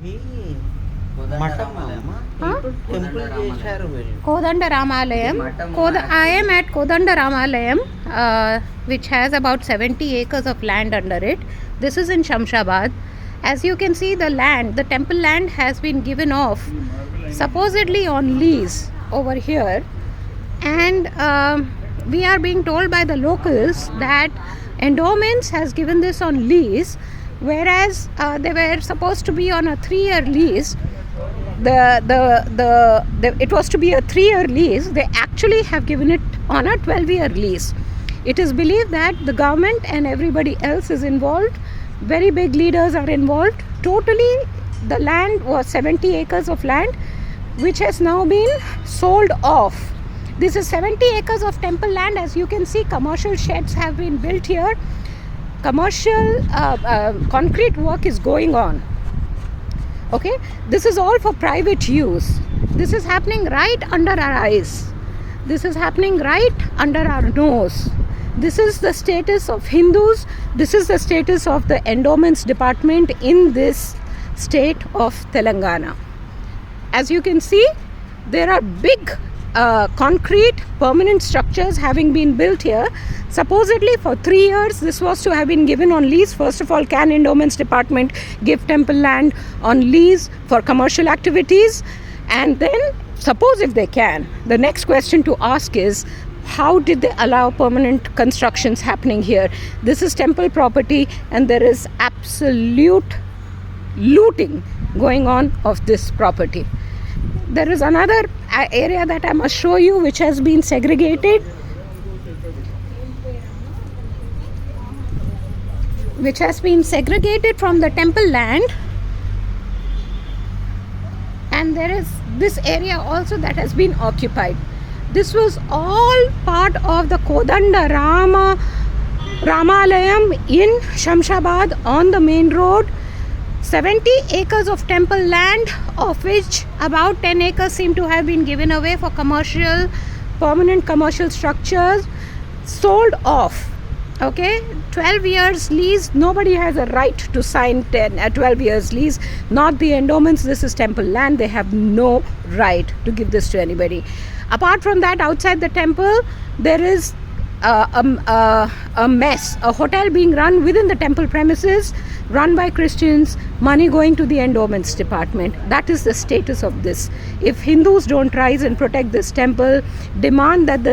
మీ మఠం టెంపుల్ చేశారు మీరు. Kodanda Ramalayam. I am at Kodanda Ramalayam, which has about 70 acres of land under it. This is in Shamshabad. As you can see, the land, the temple land, has been given off supposedly on lease over here, and we are being told by the locals that endowments has given this on lease, whereas they were supposed to be on a 3-year lease. It was to be a 3-year lease. They actually have given it on a 12-year lease. It is believed that the government and everybody else is involved. Very big leaders are involved. Totally, the land was 70 acres of land, which has now been sold off. This is 70 acres of temple land. As you can see, commercial sheds have been built here. Commercial concrete work is going on. Okay, this is all for private use. This is happening right under our eyes. This is happening right under our nose. This is the status of Hindus. This is the status of the endowments department in this state of Telangana. As you can see, there are big concrete permanent structures having been built here. Supposedly for 3 years this was to have been given on lease. First of all, can endowments department give temple land on lease for commercial activities? And then, suppose if they can, the next question to ask is, how did they allow permanent constructions happening here? This is temple property and there is absolute looting going on of this property. There is another area that I must show you, which has been segregated, from the temple land, and there is this area also that has been occupied. This was all part of the Kodanda Ramalayam in Shamshabad on the main road. 70 acres of temple land, of which about 10 acres seem to have been given away for permanent commercial structures, sold off. Okay, 12 years lease. Nobody has a right to sign 12 years lease, not the endowments. This is temple land. They have no right to give this to anybody. Apart from that, outside the temple there is a mess, a hotel being run within the temple premises, run by Christians, money going to the endowments department. That is the status of this. If Hindus don't rise and protect this temple, demand that the